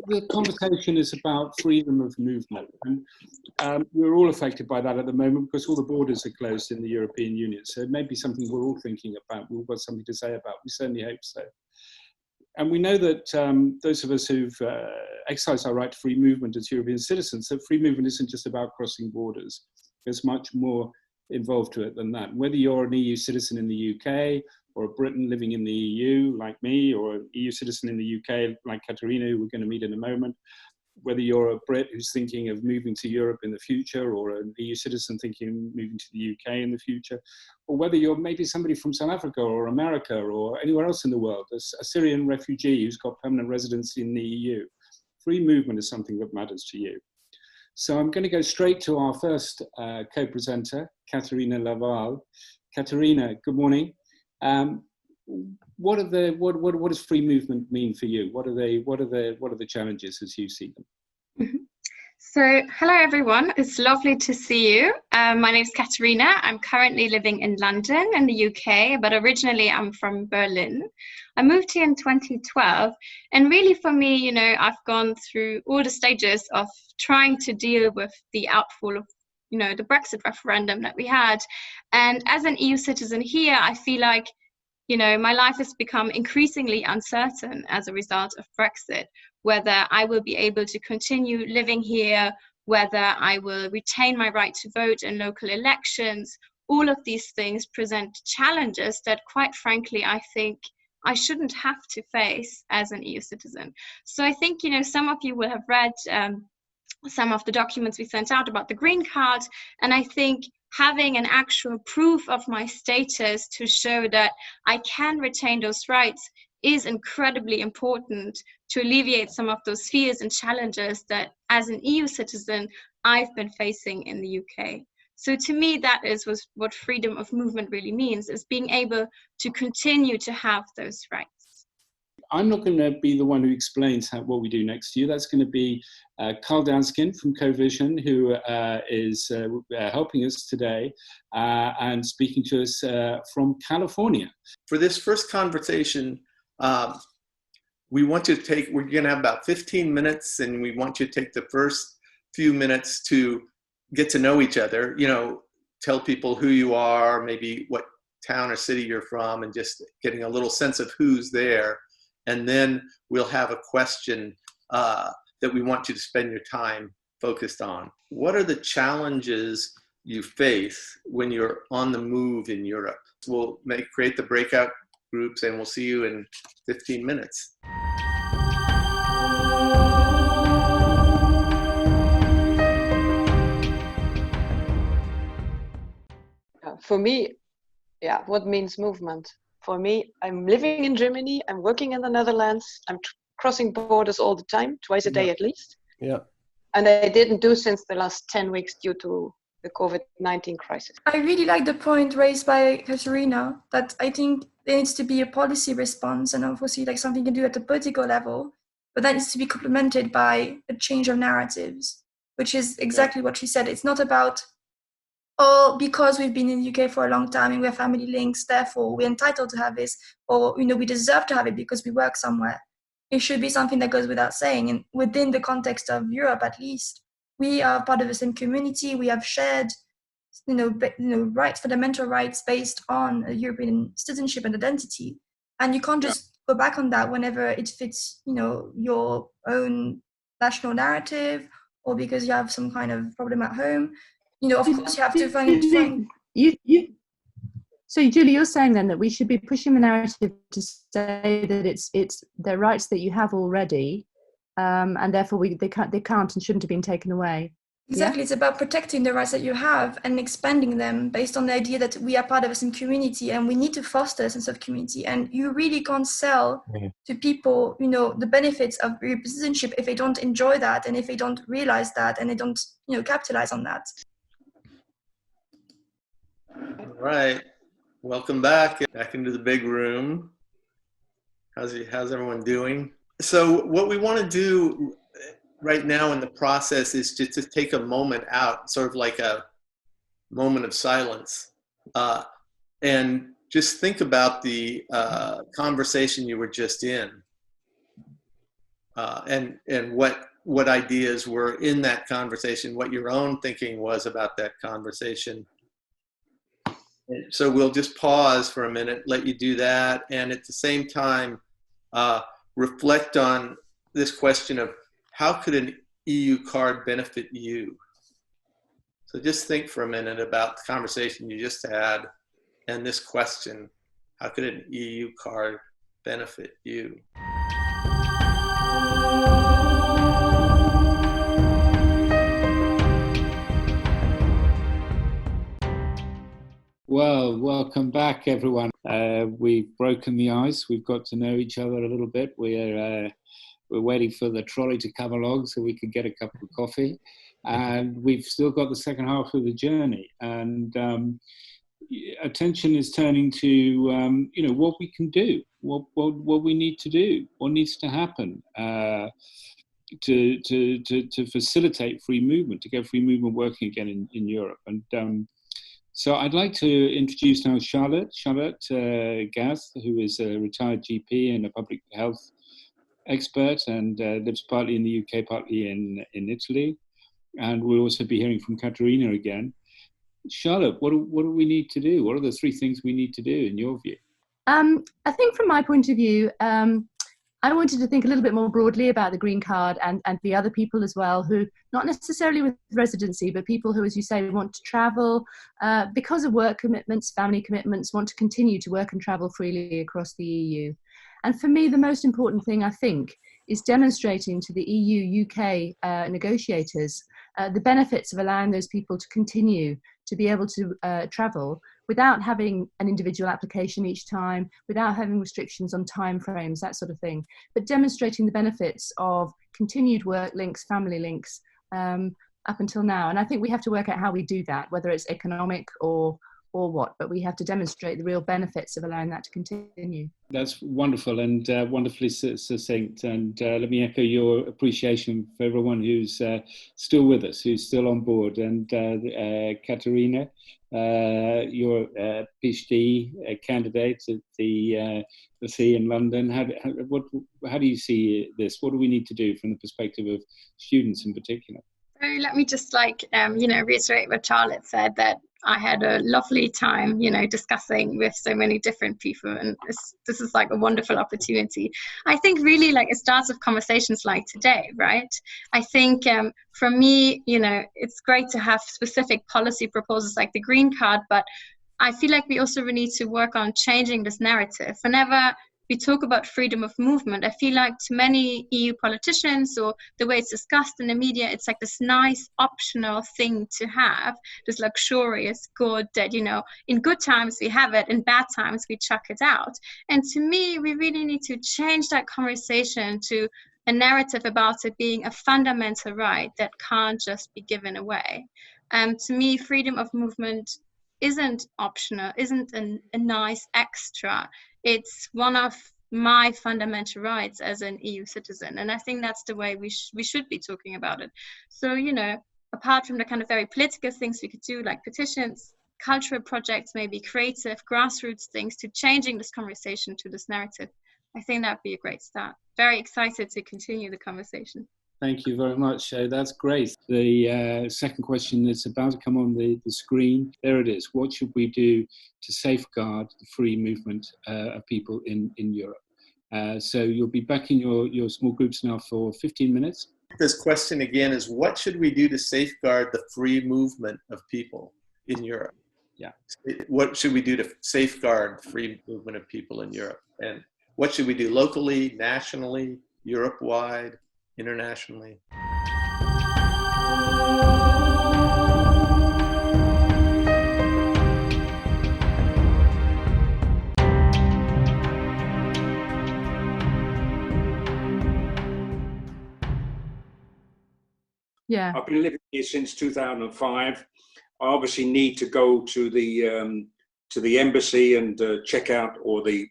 the conversation is about freedom of movement, and we're all affected by that at the moment because all the borders are closed in the European Union. So it may be something we're all thinking about. We've got something to say about. We certainly hope so. And we know that those of us who've exercised our right to free movement as European citizens, that free movement isn't just about crossing borders. There's much more involved to it than that. Whether you're an EU citizen in the UK, or a Briton living in the EU like me, or an EU citizen in the UK like Katerina, who we're going to meet in a moment, whether you're a Brit who's thinking of moving to Europe in the future, or an EU citizen thinking of moving to the UK in the future, or whether you're maybe somebody from South Africa or America or anywhere else in the world, a Syrian refugee who's got permanent residency in the EU. Free movement is something that matters to you. So I'm going to go straight to our first co-presenter, Katerina Laval. Katerina, good morning. What does free movement mean for you? What are the challenges as you see them? So, hello everyone. It's lovely to see you. My name is Katerina. I'm currently living in London in the UK, but originally I'm from Berlin. I moved here in 2012, and really for me, you know, I've gone through all the stages of trying to deal with the outfall of, you know, the Brexit referendum that we had. And as an EU citizen here, I feel like, you know, my life has become increasingly uncertain as a result of Brexit, whether I will be able to continue living here, whether I will retain my right to vote in local elections. All of these things present challenges that, quite frankly, I think I shouldn't have to face as an EU citizen. So I think, you know, some of you will have read some of the documents we sent out about the green card, and I think having an actual proof of my status to show that I can retain those rights is incredibly important to alleviate some of those fears and challenges that as an EU citizen I've been facing in the UK. So to me, that is what freedom of movement really means, is being able to continue to have those rights. I'm not going to be the one who explains what we do next to you. That's going to be Carl Danskin from Co-Vision, who is helping us today and speaking to us from California. For this first conversation, we're going to have about 15 minutes, and we want you to take the first few minutes to get to know each other, you know, tell people who you are, maybe what town or city you're from, and just getting a little sense of who's there. And then we'll have a question that we want you to spend your time focused on. What are the challenges you face when you're on the move in Europe? We'll create the breakout groups, and we'll see you in 15 minutes. For me, what means movement? For me, I'm living in Germany, I'm working in the Netherlands, I'm crossing borders all the time, twice a day at least. Yeah. And I didn't do since the last 10 weeks due to the COVID-19 crisis. I really like the point raised by Katerina, that I think there needs to be a policy response, and obviously like something you can do at the political level, but that needs to be complemented by a change of narratives, which is exactly what she said. It's not about, oh, because we've been in the UK for a long time and we have family links, therefore we're entitled to have this, or, you know, we deserve to have it because we work somewhere. It should be something that goes without saying. And within the context of Europe, at least, we are part of the same community. We have shared, rights, fundamental rights based on European citizenship and identity. And you can't just go back on that whenever it fits, you know, your own national narrative, or because you have some kind of problem at home. You know, of course, you have to find. So, Julie, you're saying then that we should be pushing the narrative to say that it's the rights that you have already, and therefore they can't and shouldn't have been taken away. Exactly, Yeah? It's about protecting the rights that you have and expanding them based on the idea that we are part of the same community and we need to foster a sense of community. And you really can't sell to people, you know, the benefits of European citizenship if they don't enjoy that and if they don't realize that and they don't, you know, capitalize on that. All right. Welcome back into the big room. How's everyone doing? So what we want to do right now in the process is just to take a moment out, sort of like a moment of silence, and just think about the conversation you were just in. and what ideas were in that conversation, what your own thinking was about that conversation. So we'll just pause for a minute, let you do that, and at the same time, reflect on this question of how could an EU card benefit you? So just think for a minute about the conversation you just had and this question, how could an EU card benefit you? Well, welcome back, everyone. We've broken the ice. We've got to know each other a little bit. We're waiting for the trolley to come along so we can get a cup of coffee. And we've still got the second half of the journey. And attention is turning to, what we can do, what we need to do, what needs to happen to facilitate free movement, to get free movement working again in Europe. And so I'd like to introduce now Charlotte Gath, who is a retired GP and a public health expert and lives partly in the UK, partly in Italy. And we'll also be hearing from Katerina again. Charlotte, what do we need to do? What are the three things we need to do in your view? I think from my point of view, I wanted to think a little bit more broadly about the green card and the other people as well, who not necessarily with residency, but people who, as you say, want to travel because of work commitments, family commitments, want to continue to work and travel freely across the EU. And for me, the most important thing, I think, is demonstrating to the EU-UK negotiators the benefits of allowing those people to continue to be able to travel without having an individual application each time, without having restrictions on time frames, that sort of thing, but demonstrating the benefits of continued work links, family links up until now. And I think we have to work out how we do that, whether it's economic or what, but we have to demonstrate the real benefits of allowing that to continue. That's wonderful and wonderfully succinct. And let me echo your appreciation for everyone who's still with us, who's still on board. And Katerina, you're a PhD candidate at the FE in London. How do you see this? What do we need to do from the perspective of students in particular? So let me just reiterate what Charlotte said, that I had a lovely time, discussing with so many different people, and this is like a wonderful opportunity. I think really it starts with conversations like today, right? I think for me, it's great to have specific policy proposals like the green card, but I feel like we also need to work on changing this narrative. Whenever we talk about freedom of movement, I feel like to many EU politicians, or the way it's discussed in the media, it's like this nice optional thing to have, this luxurious good that, in good times we have it, in bad times we chuck it out. And to me, we really need to change that conversation to a narrative about it being a fundamental right that can't just be given away. To me, freedom of movement isn't optional, isn't a nice extra. It's one of my fundamental rights as an EU citizen. And I think that's the way we should be talking about it. So, apart from the kind of very political things we could do, like petitions, cultural projects, maybe creative grassroots things, to changing this conversation to this narrative, I think that'd be a great start. Very excited to continue the conversation. Thank you very much. That's great. The second question that's about to come on the screen, there it is. What should we do to safeguard the free movement of people in Europe? So you'll be back in your small groups now for 15 minutes. This question again is, what should we do to safeguard the free movement of people in Europe? Yeah. What should we do to safeguard free movement of people in Europe? And what should we do locally, nationally, Europe-wide, internationally? Yeah. I've been living here since 2005. I obviously need to go to the embassy and check out all the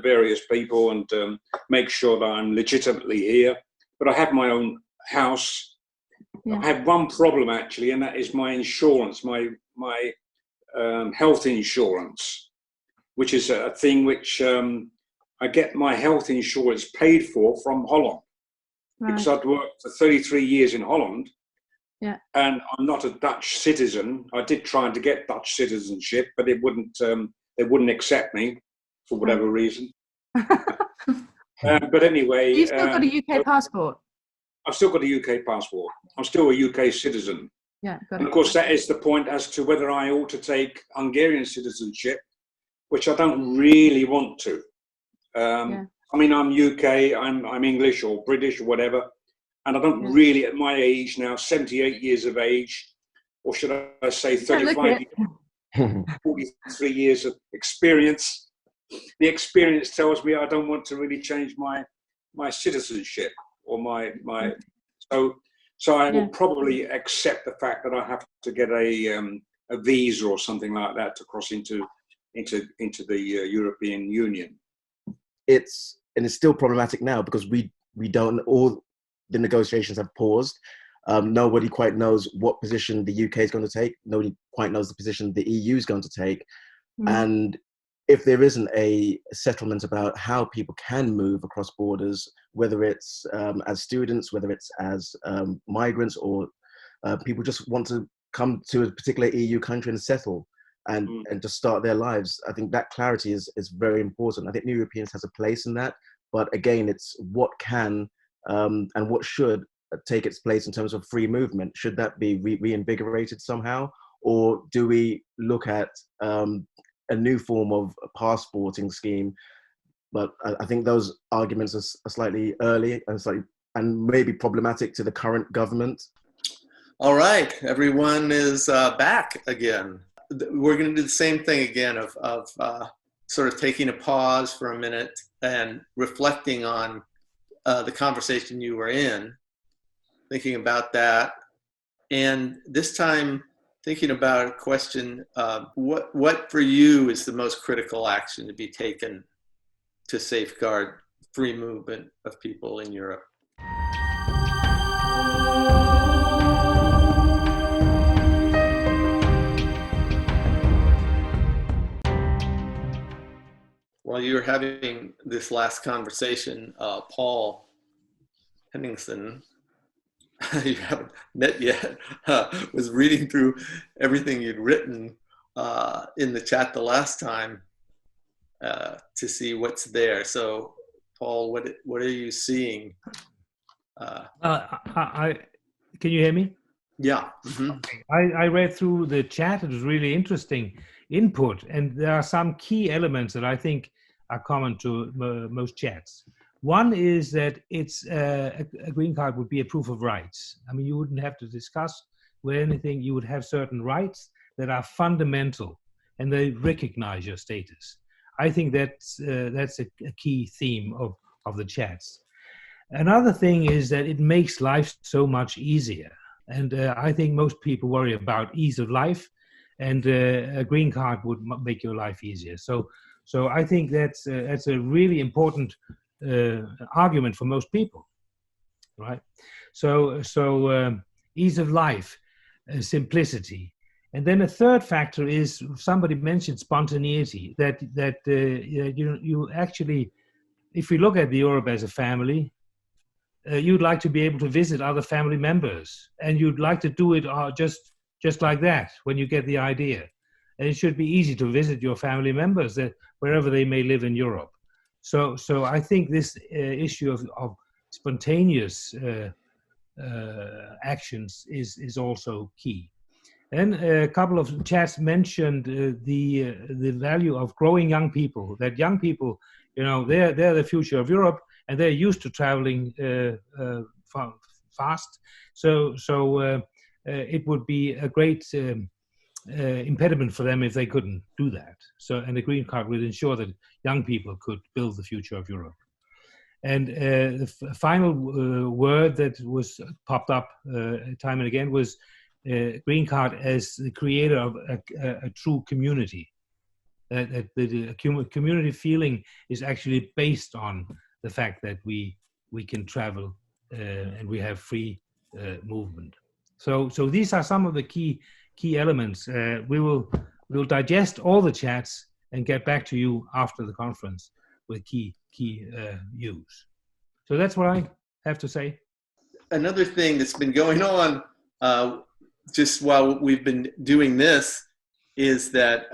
various people and make sure that I'm legitimately here. But I have my own house. Yeah. I have one problem actually, and that is my insurance, my health insurance, which is a thing which I get my health insurance paid for from Holland. because I'd worked for 33 years in Holland. Yeah. And I'm not a Dutch citizen. I did try to get Dutch citizenship, but it wouldn't. They wouldn't accept me for whatever reason. But anyway, you've still got a UK passport. I've still got a UK passport. I'm still a UK citizen. Yeah, got it. And of course, that is the point as to whether I ought to take Hungarian citizenship, which I don't really want to. I mean, I'm UK, I'm English or British or whatever, and I don't really, at my age now, 78 years of age, or should I say 35 years, 43 years of experience. The experience tells me I don't want to really change my citizenship or my so I will probably accept the fact that I have to get a visa or something like that to cross into the European Union. It's still problematic now because we don't, all the negotiations have paused. Nobody quite knows what position the UK is going to take. Nobody quite knows the position the EU is going to take. And if there isn't a settlement about how people can move across borders, whether it's as students, whether it's as migrants, or people just want to come to a particular EU country and settle and just start their lives, I think that clarity is very important. I think New Europeans has a place in that, but again, it's what can and what should take its place in terms of free movement. Should that be reinvigorated somehow? Or do we look at a new form of passporting scheme? But I think those arguments are slightly early and maybe problematic to the current government. All right, everyone is back again. We're going to do the same thing again of sort of taking a pause for a minute and reflecting on the conversation you were in, thinking about that. And this time, thinking about a question, what for you is the most critical action to be taken to safeguard free movement of people in Europe? While you were having this last conversation, Paul Henningsen, you haven't met yet, was reading through everything you'd written in the chat the last time to see what's there. So, Paul, what are you seeing? Can you hear me? Yeah. Mm-hmm. Okay. I read through the chat. It was really interesting input, and there are some key elements that I think are common to most chats. One is that it's a green card would be a proof of rights. I mean, you wouldn't have to discuss with anything. You would have certain rights that are fundamental, and they recognize your status. I think that's a key theme of the chats. Another thing is that it makes life so much easier. And I think most people worry about ease of life, and a green card would make your life easier. So I think that's a really important argument for most people, right? So ease of life, simplicity, and then a third factor is somebody mentioned spontaneity. That you actually, if we look at the Europe as a family, you'd like to be able to visit other family members, and you'd like to do it just like that when you get the idea. And it should be easy to visit your family members wherever they may live in Europe. So I think this issue of spontaneous actions is also key. And a couple of chats mentioned the value of growing young people. That young people, they're the future of Europe, and they're used to traveling fast. So it would be a great impediment for them if they couldn't do that. And the green card would ensure that young people could build the future of Europe. And the final word that was popped up time and again was green card as the creator of a true community. The community feeling is actually based on the fact that we can travel and we have free movement. So these are some of the key elements. We'll digest all the chats and get back to you after the conference with key views. So that's what I have to say. another thing that's been going on just while we've been doing this is that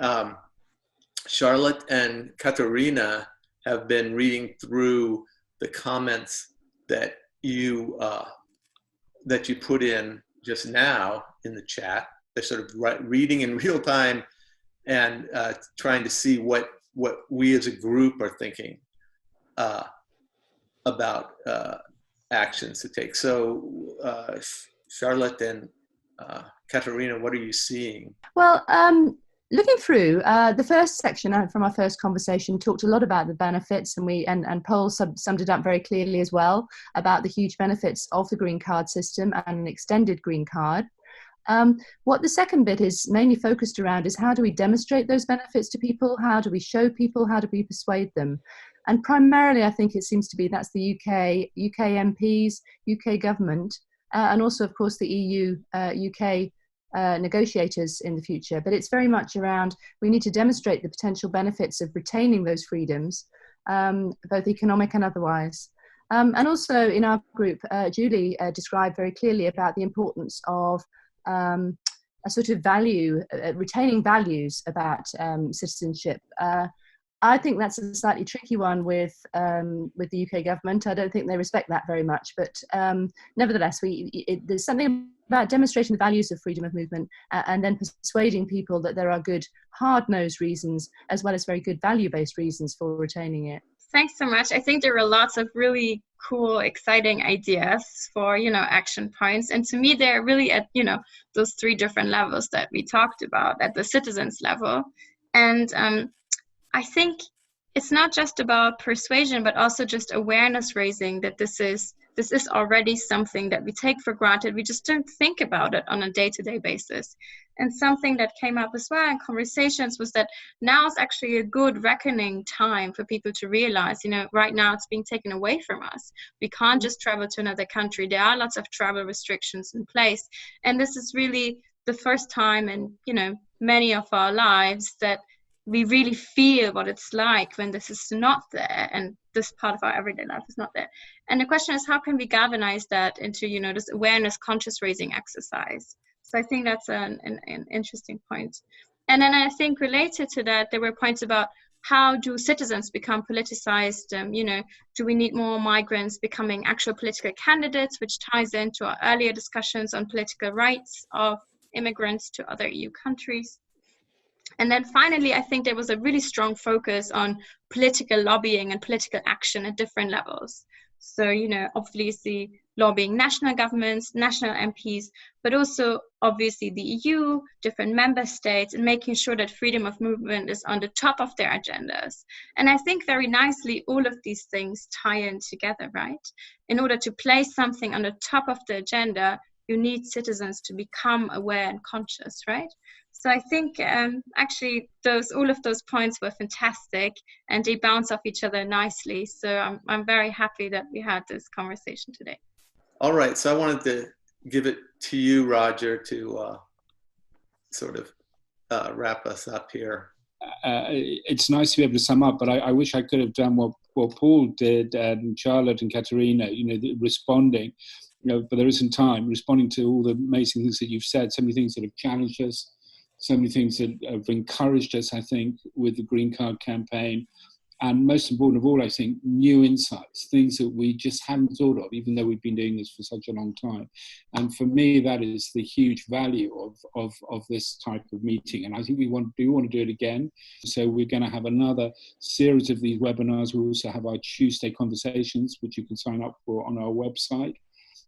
Charlotte and Katerina have been reading through the comments that you put in just now in the chat. They're sort of reading in real time and trying to see what we as a group are thinking about actions to take. So Charlotte and Katerina, what are you seeing? Well, looking through the first section from our first conversation talked a lot about the benefits, and Paul summed it up very clearly as well about the huge benefits of the green card system and an extended green card. What the second bit is mainly focused around is how do we demonstrate those benefits to people? How do we show people? How do we persuade them? And primarily, I think it seems to be that's the UK MPs, UK government, and also, of course, the EU, UK negotiators in the future. But it's very much around we need to demonstrate the potential benefits of retaining those freedoms, both economic and otherwise. And also in our group, Julie described very clearly about the importance of a sort of value, retaining values about citizenship. I think that's a slightly tricky one with the UK government. I don't think they respect that very much, but nevertheless, there's something about demonstrating the values of freedom of movement and then persuading people that there are good hard-nosed reasons as well as very good value-based reasons for retaining it. Thanks so much. I think there were lots of really cool, exciting ideas for, action points. And to me, they're really at, those three different levels that we talked about at the citizens level. And I think it's not just about persuasion, but also just awareness raising that this is already something that we take for granted. We just don't think about it on a day-to-day basis. And something that came up as well in conversations was that now is actually a good reckoning time for people to realize, right now it's being taken away from us. We can't just travel to another country. There are lots of travel restrictions in place. And this is really the first time in, many of our lives that we really feel what it's like when this is not there and this part of our everyday life is not there. And the question is, how can we galvanize that into, this awareness, conscious raising exercise? So I think that's an interesting point. And then I think related to that, there were points about how do citizens become politicized? Do we need more migrants becoming actual political candidates, which ties into our earlier discussions on political rights of immigrants to other EU countries? And then finally, I think there was a really strong focus on political lobbying and political action at different levels. So, obviously lobbying national governments, national MPs, but also obviously the EU, different member states, and making sure that freedom of movement is on the top of their agendas. And I think very nicely, all of these things tie in together, right? In order to place something on the top of the agenda, you need citizens to become aware and conscious, right? So I think actually all of those points were fantastic and they bounce off each other nicely. So I'm very happy that we had this conversation today. All right, so I wanted to give it to you, Roger, to sort of wrap us up here. It's nice to be able to sum up, but I wish I could have done what Paul did and Charlotte and Katerina, responding, but there isn't time, responding to all the amazing things that you've said, so many things that have challenged us, so many things that have encouraged us, I think, with the Green Card campaign. And most important of all, I think, new insights, things that we just hadn't thought of, even though we've been doing this for such a long time. And for me, that is the huge value of this type of meeting. And I think we want to do it again. So we're going to have another series of these webinars. We also have our Tuesday conversations, which you can sign up for on our website.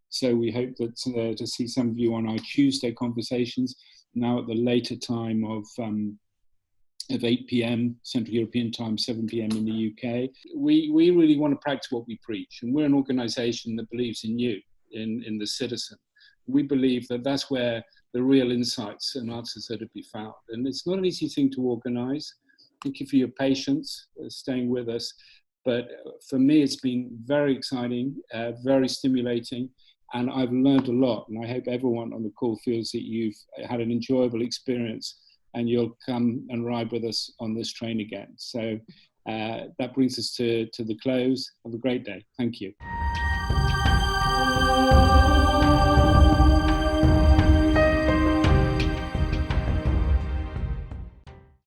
So we hope that to see some of you on our Tuesday conversations, now at the later time of 8 p.m. Central European Time, 7 p.m. in the UK. We really want to practice what we preach. And we're an organisation that believes in you, in the citizen. We believe that that's where the real insights and answers are to be found. And it's not an easy thing to organise. Thank you for your patience, staying with us. But for me, it's been very exciting, very stimulating. And I've learned a lot. And I hope everyone on the call feels that you've had an enjoyable experience and you'll come and ride with us on this train again. So that brings us to the close. Have a great day. Thank you.